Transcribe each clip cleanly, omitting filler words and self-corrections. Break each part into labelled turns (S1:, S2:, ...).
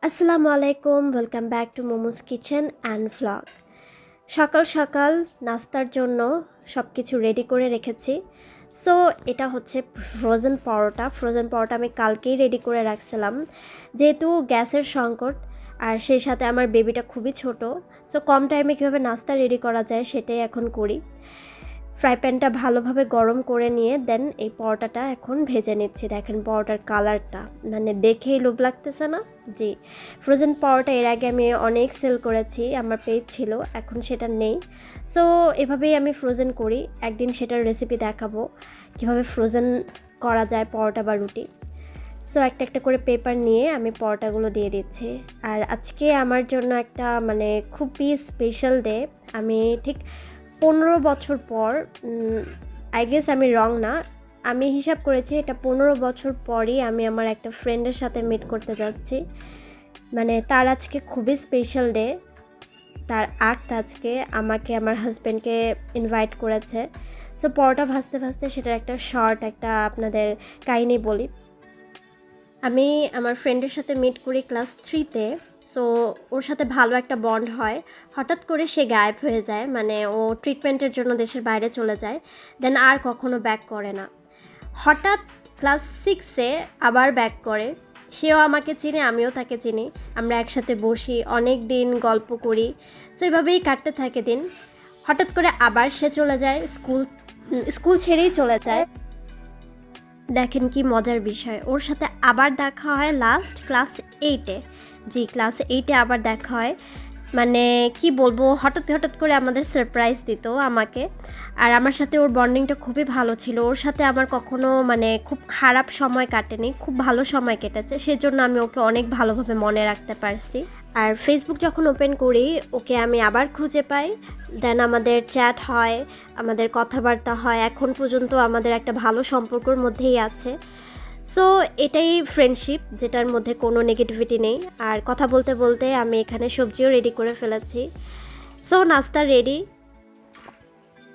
S1: আসসালামু আলাইকুম, welcome back to momos kitchen and vlog. সকাল সকাল নাস্তার জন্য সব কিছু রেডি করে রেখেছি। সো এটা হচ্ছে ফ্রোজেন পরোটা আমি কালকেই রেডি করে রাখছিলাম, যেহেতু গ্যাসের সংকট আর সেই সাথে আমার বেবিটা খুবই ছোট। সো কম টাইমে কীভাবে নাস্তা রেডি করা যায় সেটাই এখন করি। ফ্রাই প্যানটা ভালোভাবে গরম করে নিয়ে দেন এই পরোটাটা এখন ভেজে নিচ্ছি। দেখেন পরোটার কালারটা মানে দেখেই লোভ লাগতেছে না? জি, ফ্রোজেন পরোটা এর আগে আমি অনেক সেল করেছি, আমার পেজ ছিল, এখন সেটা নেই। সো এভাবেই আমি ফ্রোজেন করি, একদিন সেটার রেসিপি দেখাবো কীভাবে ফ্রোজেন করা যায় পরোটা বা রুটি। সো একটা একটা করে পেপার নিয়ে আমি পরোটাগুলো দিয়ে দিচ্ছি। আর আজকে আমার জন্য একটা মানে খুবই স্পেশাল ডে। আমি ঠিক 15 বছর পর, আই গেস আমি রং না, আমি হিসাব করেছি এটা 15 বছর পরই আমি আমার একটা ফ্রেন্ডের সাথে মিট করতে যাচ্ছি। মানে তার আজকে খুবই স্পেশাল ডে, তার আজকে আমাকে আমার হাজব্যান্ডকে ইনভাইট করেছে। সো পরোটা ভাজতে ভাজতে সেটার একটা শর্ট একটা আপনাদের কাহিনী বলি। আমি আমার ফ্রেন্ডের সাথে মিট করি ক্লাস 3-তে। সো ওর সাথে ভালো একটা বন্ড হয়, হঠাৎ করে সে গায়েব হয়ে যায়, মানে ও ট্রিটমেন্টের জন্য দেশের বাইরে চলে যায়, দেন আর কখনো ব্যাক করে না। হঠাৎ ক্লাস 6-এ আবার ব্যাক করে, সেও আমাকে চিনে, আমিও তাকে চিনি, আমরা একসাথে বসি, অনেক দিন গল্প করি। সো এভাবেই কাটতে থাকে দিন। হঠাৎ করে আবার সে চলে যায়, স্কুল ছেড়েই চলে যায়। দেখেন কি মজার বিষয়, ওর সাথে আবার দেখা হয় লাস্ট ক্লাস 8-এ। জি, ক্লাস 8-এ আবার দেখা হয়। মানে কি বলবো, হঠাৎ করে আমাদের সারপ্রাইজ দিত আমাকে। আর আমার সাথে ওর বন্ডিংটা খুবই ভালো ছিল, ওর সাথে আমার কখনো মানে খুব খারাপ সময় কাটেনি, খুব ভালো সময় কেটেছে, সেজন্য আমি ওকে অনেক ভালোভাবে মনে রাখতে পারছি। আর ফেসবুক যখন ওপেন করি ওকে আমি আবার খুঁজে পাই, দেন আমাদের চ্যাট হয়, আমাদের কথাবার্তা হয়, এখন পর্যন্ত আমাদের একটা ভালো সম্পর্কর মধ্যেই আছে। সো এটাই ফ্রেন্ডশিপ, যেটার মধ্যে কোনো নেগেটিভিটি নেই। আর কথা বলতে বলতে আমি এখানে সবজিও রেডি করে ফেলেছি। সো নাস্তা রেডি।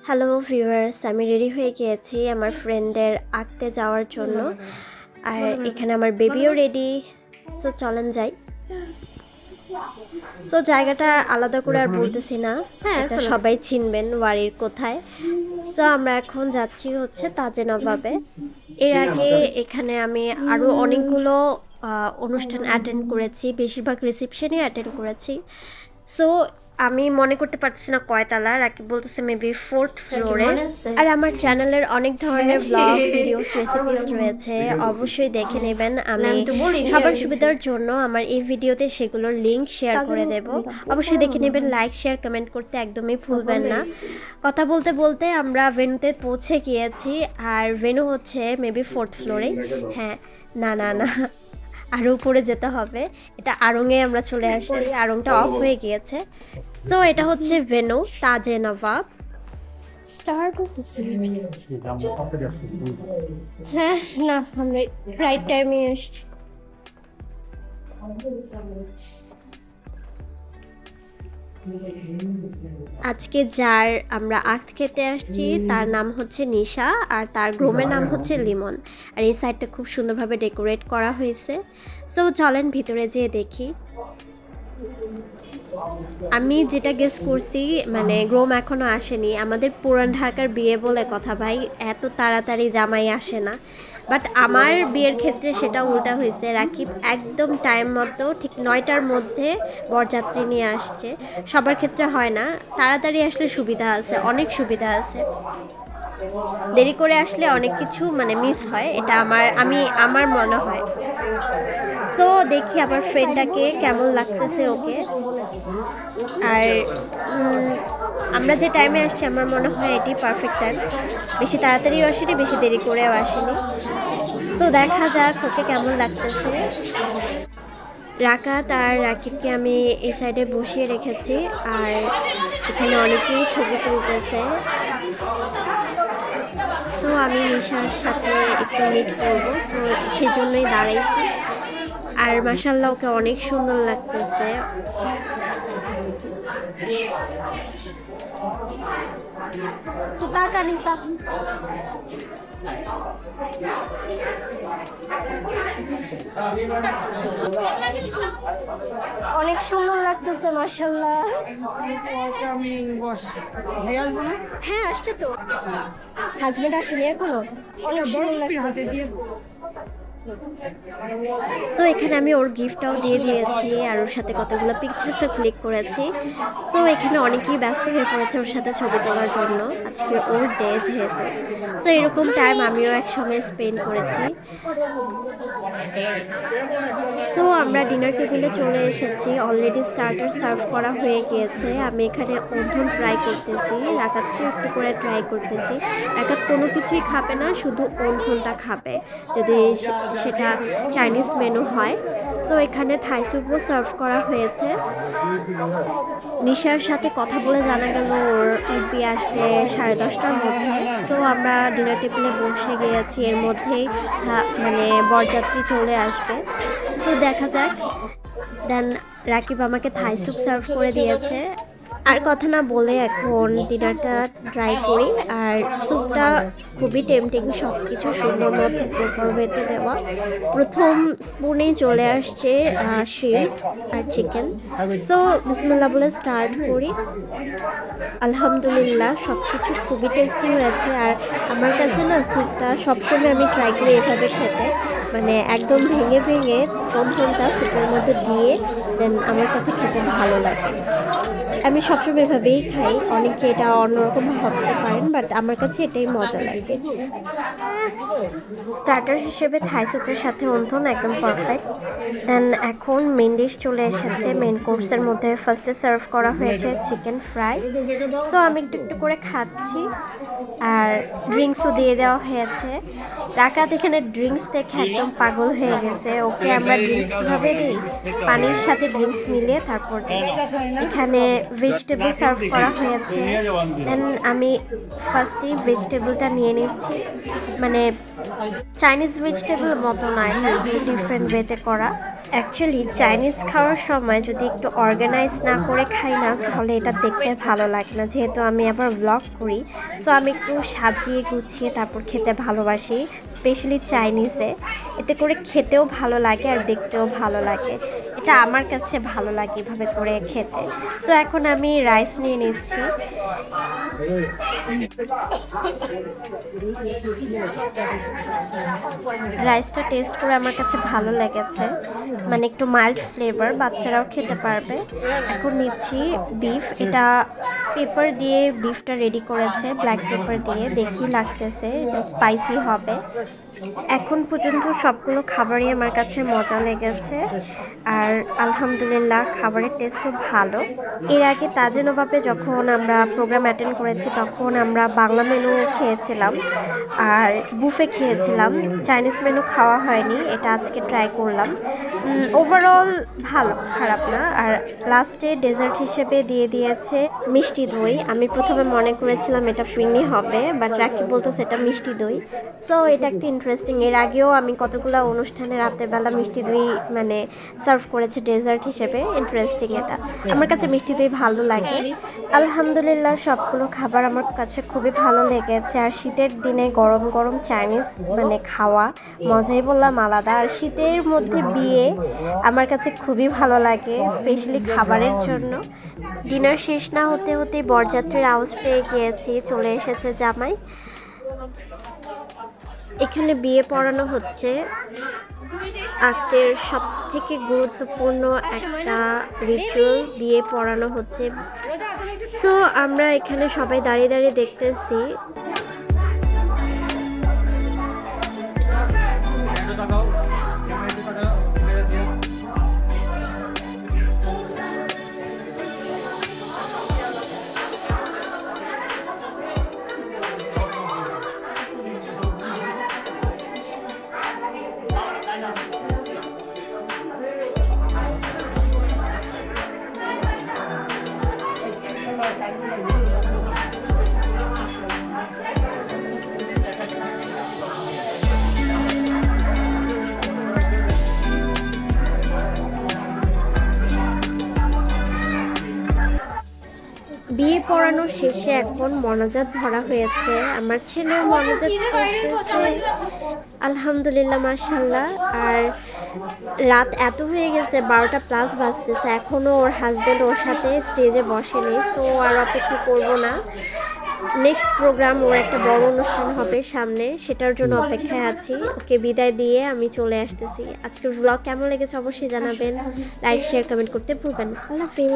S1: হ্যালো ভিউয়ার্স, আমি রেডি হয়ে গিয়েছি আমার ফ্রেন্ডের আঁকতে যাওয়ার জন্য। আর এখানে আমার বেবিও রেডি। সো চলেন যাই। সো জায়গাটা আলাদা করে আর বলতেছি না, এটা সবাই চিনবেন ওয়ারির কোথায়। সো আমরা এখন যাচ্ছি হচ্ছে তাজে নবাবে। এর আগে এখানে আমি আরও অনেকগুলো অনুষ্ঠান অ্যাটেন্ড করেছি, বেশিরভাগ রিসেপশনই অ্যাটেন্ড করেছি। সো আমি মনে করতে পারছি না কয়তলা, রাকিব বলতেছে মেবি 4th ফ্লোরে। আর আমার চ্যানেলের অনেক ধরনের ব্লগ ভিডিওস রেসিপিস রয়েছে, অবশ্যই দেখে নেবেন। আমি সবার সুবিধার জন্য আমার এই ভিডিওতে সেগুলোর লিঙ্ক শেয়ার করে দেব, অবশ্যই দেখে নেবেন। লাইক শেয়ার কমেন্ট করতে একদমই ভুলবেন না। কথা বলতে বলতে আমরা ভেন্যুতে পৌঁছে গিয়েছি, আর ভেন্যু হচ্ছে মেবি 4th ফ্লোরে। হ্যাঁ, না না না, আরও উপরে যেতে হবে। এটা আড়ংয়ে আমরা চলে আসছি, আড়ংটা অফ হয়ে গিয়েছে। সো এটা হচ্ছে ভেন্যু তাজে নবাব। হ্যাঁ না, আমরা রাইট টাইমে এসছি। আজকে যার আমরা আখ খেতে আসছি তার নাম হচ্ছে নিশা, আর তার গ্রোমের নাম হচ্ছে লিমন। আর এই সাইডটা খুব সুন্দরভাবে ডেকোরেট করা হয়েছে। সো চলেন ভিতরে যেয়ে দেখি। আমি যেটা গেস করছি, মানে গ্রোম এখনও আসেনি। আমাদের পুরান ঢাকার বিয়ে বলে কথা ভাই, এত তাড়াতাড়ি জামাই আসে না। বাট আমার বিয়ের ক্ষেত্রে সেটা উল্টা হয়েছে, রাকিব একদম টাইম মতো ঠিক 9টার মধ্যে বরযাত্রী নিয়ে আসছে। সবার ক্ষেত্রে হয় না, তাড়াতাড়ি আসলে সুবিধা আছে, অনেক সুবিধা আছে। দেরি করে আসলে অনেক কিছু মানে মিস হয়, এটা আমার মনে হয়। সো দেখি আমার ফ্রেন্ডটাকে কেমন লাগতেছে ওকে। আর আমরা যে টাইমে আসছি আমার মনে হয় এটি পারফেক্ট টাইম, বেশি তাড়াতাড়িও আসেনি, বেশি দেরি করেও আসেনি। সো দেখা যাক ওকে কেমন লাগতেছে। রাকাত আর রাকিবকে আমি এই সাইডে বসিয়ে রেখেছি, আর এখানে অনেকেই ছবি তুলতেছে। সো আমি নিশার সাথে একটু মিট করবো, সো সেজন্যই দাঁড়াইছি। আর মাশাআল্লাহ ওকে অনেক সুন্দর লাগতেছে। তো টাকা নিসা অনেক সুন্দর লাগতেছে মাশাআল্লাহ। হ্যাঁ আসছে তো, হাজবেন্ড আসেনি এখনো। অনেক সুন্দর লাগতেছে। সো এখানে আমি ওর গিফটটাও দিয়ে দিয়েছি আর ওর সাথে কতগুলো পিকচার্সও ক্লিক করেছি। সো এখানে অনেকেই ব্যস্ত হয়ে পড়েছে ওর সাথে ছবি তোলার জন্য, আজকে ওর ডে যেহেতু। সো এরকম টাইম আমিও এক সময় স্পেন্ড করেছি। সো আমরা ডিনার টেবিলে চলে এসেছি, অলরেডি স্টার্টার সার্ভ করা হয়ে গিয়েছে। আমি এখানে অন্থন ট্রাই করতেছি, রাকাতকে একটু করে ট্রাই করতেছি। রাকাত কোনো কিছুই খাবে না, শুধু অন্থনটা খাবে যদি সেটা চাইনিজ মেনু হয়। সো এখানে থাই স্যুপও সার্ভ করা হয়েছে। নিশার সাথে কথা বলে জানা গেল ওর উঠবি আসবে 10:30টার মধ্যে। সো আমরা ডিনার টেবিলে বসে গিয়েছি, এর মধ্যেই মানে বরযাত্রী চলে আসবে। সো দেখা যাক। দেন রাকিব আমাকে থাই স্যুপ সার্ভ করে দিয়েছে। আর কথা না বলে এখন ডিনারটা ট্রাই করি। আর স্যুপটা খুবই টেম্পটিং, সব কিছু সুন্দর মতো প্রপার ওয়েতে দেওয়া। প্রথম স্পুনেই চলে আসছে শ্রিম্প আর চিকেন। সো বিসমিল্লাহ বলে স্টার্ট করি। আলহামদুলিল্লাহ সব কিছু খুবই টেস্টি হয়েছে। আর আমার কাছে না স্যুপটা সবসময় আমি ট্রাই করি এভাবে খেতে, মানে একদম ভেঙে ভেঙে অন্থনটা স্যুপের মধ্যে দিয়ে দেন আমার কাছে খেতে ভালো লাগে। আমি সবসময় এভাবেই খাই, অনেকে এটা অন্যরকম ভাবতে পারেন, বাট আমার কাছে এটাই মজা লাগে। স্টার্টার হিসেবে থাই স্যুপের সাথে অন্থন একদম পারফেক্ট। দেন এখন মেন ডিশ চলে এসেছে। মেন কোর্সের মধ্যে ফার্স্টে সার্ভ করা হয়েছে চিকেন ফ্রাই। সো আমি একটু একটু করে খাচ্ছি আর ড্রিঙ্কসও দিয়ে দেওয়া হয়েছে। রাকাত এখানে ড্রিঙ্কস দেখে একদম পাগল হয়ে গেছে। ওকে আমরা ড্রিঙ্কস কীভাবে দিই, পানির সাথে ড্রিঙ্কস মিলিয়ে তারপর এখানে ভেজিটেবল সার্ভ করা হয়েছে। দেন আমি ফার্স্টেই ভেজিটেবলটা নিয়ে নিচ্ছি, মানে চাইনিজ ভেজিটেবল মতো নয়, এটা একটু ডিফারেন্ট ওয়েতে করা। অ্যাকচুয়ালি চাইনিজ খাওয়ার সময় যদি একটু অর্গানাইজ না করে খাই না, তাহলে এটা দেখতে ভালো লাগে না। যেহেতু আমি আবার ব্লগ করি, সো আমি একটু সাজিয়ে গুছিয়ে তারপর খেতে ভালোবাসি, স্পেশালি চাইনিজে। এতে করে খেতেও ভালো লাগে আর দেখতেও ভালো লাগে, এটা আমার কাছে ভালো লাগে এভাবে করে খেতে। সো এখন আমি রাইস নিয়ে নিচ্ছি। রাইসটা টেস্ট করে আমার কাছে ভালো লেগেছে, মানে একটু মাইল্ড ফ্লেভার, বাচ্চারাও খেতে পারবে। এখন নিচ্ছি বিফ, এটা পেপার দিয়ে বিফটা রেডি করেছে, ব্ল্যাক পেপার দিয়ে, দেখি লাগতেছে এটা স্পাইসি হবে। এখন পর্যন্ত সবগুলো খাবারই আমার কাছে মজা লেগেছে আর আলহামদুলিল্লাহ খাবারের টেস্ট খুব ভালো। এর আগে তাজে নবাবে যখন আমরা প্রোগ্রাম অ্যাটেন্ড করেছি তখন আমরা বাংলা মেনু খেয়েছিলাম আর বুফে খেয়েছিলাম, চাইনিজ মেনু খাওয়া হয়নি, এটা আজকে ট্রাই করলাম। ওভারঅল ভালো, খারাপ না। আর লাস্টে ডেজার্ট হিসেবে দিয়ে দিয়েছে মিষ্টি দই। আমি প্রথমে মনে করেছিলাম এটা ফিরনি হবে, বাট রাকিব বলতেছে এটা মিষ্টি দই। সো এটা একটা ইন্টারেস্টিং, এর আগেও আমি কতগুলো অনুষ্ঠানে রাতের বেলা মিষ্টি দই মানে সার্ভ করেছে ডেজার্ট হিসেবে, ইন্টারেস্টিং এটা। আমার কাছে মিষ্টি দই ভালো লাগে। আলহামদুলিল্লাহ সবগুলো খাবার আমার কাছে খুবই ভালো লেগেছে। আর শীতের দিনে গরম গরম চাইনিজ মানে খাওয়া মজাই বললাম আলাদা। আর শীতের মধ্যে বিয়ে আমার কাছে খুবই ভালো লাগে, স্পেশালি খাবারের জন্য। ডিনার শেষ না হতে হতে বরযাত্রীর আওয়াজ পেয়ে গিয়েছি, চলে এসেছে জামাই। এখানে বিয়ে পড়ানো হচ্ছে, আক্তের সব থেকে গুরুত্বপূর্ণ একটা রিচুয়াল, বিয়ে পড়ানো হচ্ছে। সো আমরা এখানে সবাই দাঁড়িয়ে দাঁড়িয়ে দেখতেছি। বিয়ে পড়ানো শেষে এখন মনাজাত ভরা হয়েছে, আমার ছেলেও মনাজাত করতেছে আলহামদুলিল্লাহ মাশাল্লাহ। আর রাত এত হয়ে গেছে 12টা প্লাস বাজতেছে, এখনও ওর হাজব্যান্ড ওর সাথে স্টেজে বসেনি। সো আর অপেক্ষা করব না, নেক্সট প্রোগ্রাম ওর একটা বড় অনুষ্ঠান হবে সামনে, সেটার জন্য অপেক্ষায় আছি। ওকে বিদায় দিয়ে আমি চলে আসতেছি। আজকের ব্লগ কেমন লেগেছে অবশ্যই জানাবেন, লাইক শেয়ার কমেন্ট করতে ভুলবেন না। আল্লাহ হাফেজ।